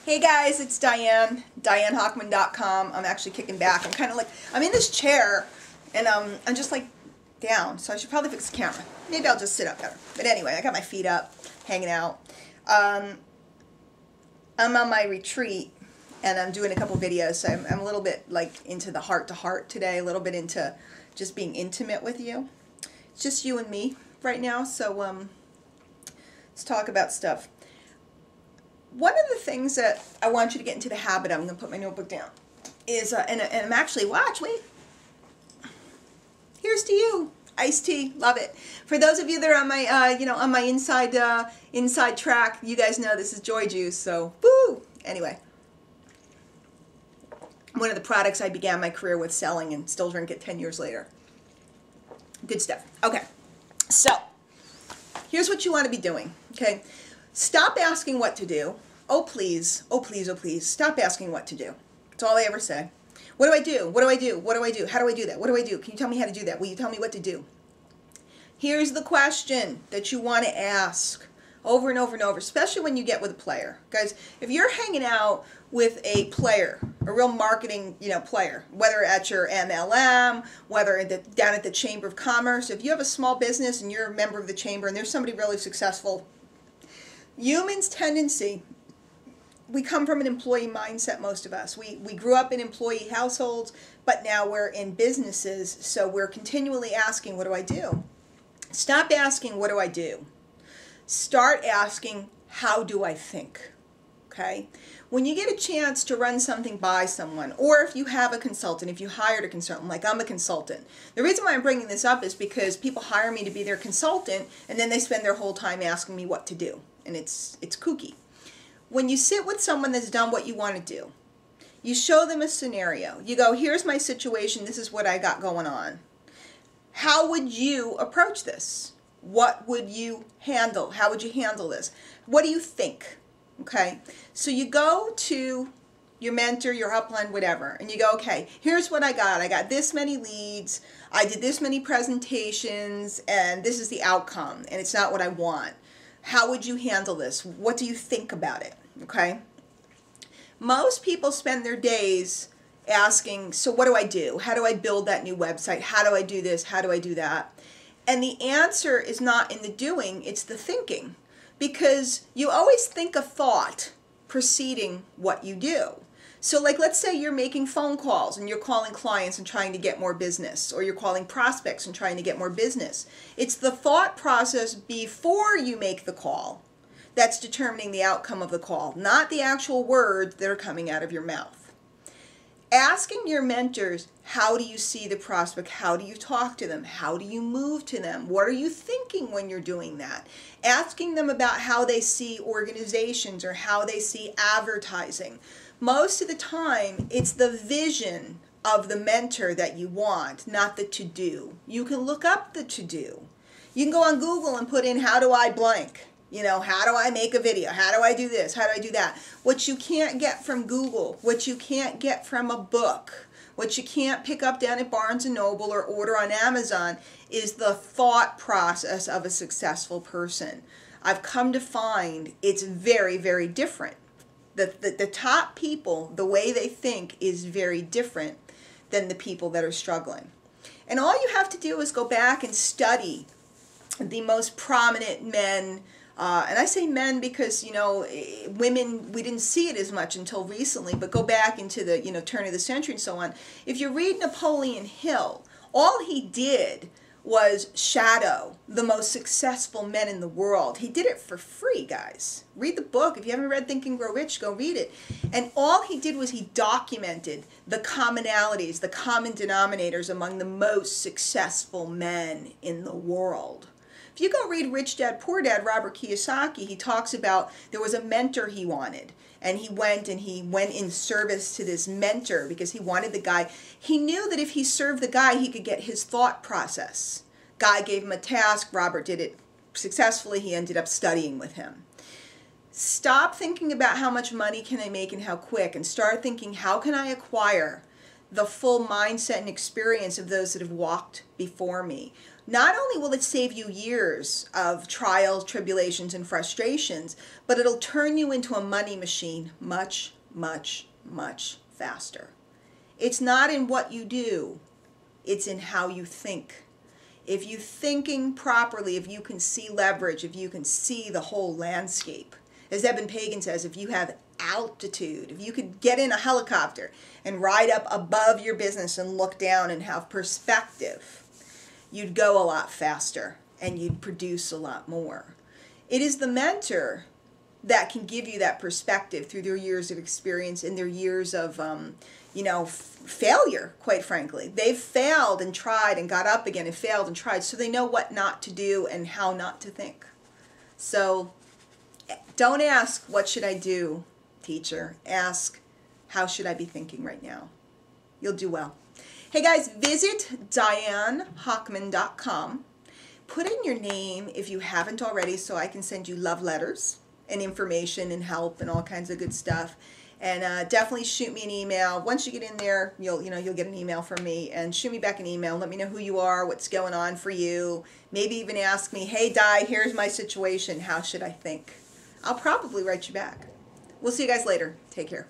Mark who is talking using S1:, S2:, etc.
S1: Hey guys, it's Diane, DianeHawkman.com. I'm actually kicking back. I'm kind of like, I'm in this chair and I'm just like down, so I should probably fix the camera. Maybe I'll just sit up better. But anyway, I got my feet up, hanging out. I'm on my retreat and I'm doing a couple videos, so I'm a little bit like into the heart-to-heart today, a little bit into just being intimate with you. It's just you and me right now, so let's talk about stuff. One of the things that I want you to get into the habit of, I'm going to put my notebook down, is, and I'm actually, wait. Here's to you. Iced tea, love it. For those of you that are on my, on my inside track, you guys know this is Joy Juice, so, woo! Anyway. One of the products I began my career with selling and still drink it 10 years later. Good stuff. Okay. So, here's what you want to be doing, okay? Stop asking what to do. Oh please, oh please, oh please, stop asking what to do. That's all I ever say. What do I do? What do I do? What do I do? How do I do that? What do I do? Can you tell me how to do that? Will you tell me what to do? Here's the question that you want to ask over and over and over, especially when you get with a player. Guys, if you're hanging out with a player, a real marketing, player, whether at your MLM, whether down at the Chamber of Commerce, if you have a small business and you're a member of the chamber and there's somebody really successful, humans' tendency, we come from an employee mindset, most of us. We grew up in employee households, but now we're in businesses, so we're continually asking, what do I do? Stop asking, what do I do? Start asking, how do I think? Okay? When you get a chance to run something by someone, or if you have a consultant, if you hired a consultant, like I'm a consultant. The reason why I'm bringing this up is because people hire me to be their consultant, and then they spend their whole time asking me what to do. And it's kooky. When you sit with someone that's done what you want to do, you show them a scenario. You go, here's my situation, this is what I got going on. How would you approach this? What would you handle? How would you handle this? What do you think? Okay, so you go to your mentor, your upline, whatever, and you go, okay, here's what I got. I got this many leads, I did this many presentations, and this is the outcome, and it's not what I want. How would you handle this? What do you think about it? Okay? Most people spend their days asking, so what do I do? How do I build that new website? How do I do this? How do I do that? And the answer is not in the doing, it's the thinking. Because you always think a thought preceding what you do. So like, let's say you're making phone calls and you're calling clients and trying to get more business, or you're calling prospects and trying to get more business. It's the thought process before you make the call that's determining the outcome of the call, not the actual words that are coming out of your mouth. Asking your mentors, how do you see the prospect? How do you talk to them? How do you move to them? What are you thinking when you're doing that? Asking them about how they see organizations or how they see advertising. Most of the time, it's the vision of the mentor that you want, not the to-do. You can look up the to-do. You can go on Google and put in, how do I blank? How do I make a video? How do I do this? How do I do that? What you can't get from Google, what you can't get from a book, what you can't pick up down at Barnes & Noble or order on Amazon is the thought process of a successful person. I've come to find it's very, very different. The top people, the way they think is very different than the people that are struggling. And all you have to do is go back and study the most prominent men. And I say men because, women, we didn't see it as much until recently, but go back into the, turn of the century and so on. If you read Napoleon Hill, all he did was shadow the most successful men in the world. He did it for free, guys. Read the book. If you haven't read Think and Grow Rich, go read it. And all he did was he documented the commonalities, the common denominators among the most successful men in the world. If you go read Rich Dad, Poor Dad, Robert Kiyosaki, he talks about there was a mentor he wanted. And he went in service to this mentor because he wanted the guy. He knew that if he served the guy, he could get his thought process. Guy gave him a task. Robert did it successfully. He ended up studying with him. Stop thinking about how much money can I make and how quick, and start thinking, how can I acquire the full mindset and experience of those that have walked before me? not only will it save you years of trials, tribulations, and frustrations, but it'll turn you into a money machine much, much, much faster. It's not in what you do, it's in how you think. If you're thinking properly, if you can see leverage, if you can see the whole landscape. As Eben Pagan says, if you have altitude, if you could get in a helicopter and ride up above your business and look down and have perspective, you'd go a lot faster and you'd produce a lot more. It is the mentor that can give you that perspective through their years of experience and their years of, failure, quite frankly. They've failed and tried and got up again and failed and tried, so they know what not to do and how not to think. So don't ask, what should I do, teacher? Ask, how should I be thinking right now? You'll do well. Hey guys, visit DianeHochman.com. Put in your name if you haven't already so I can send you love letters and information and help and all kinds of good stuff. And definitely shoot me an email. Once you get in there, you'll get an email from me, and shoot me back an email. Let me know who you are, what's going on for you. Maybe even ask me, hey Di, here's my situation. How should I think? I'll probably write you back. We'll see you guys later. Take care.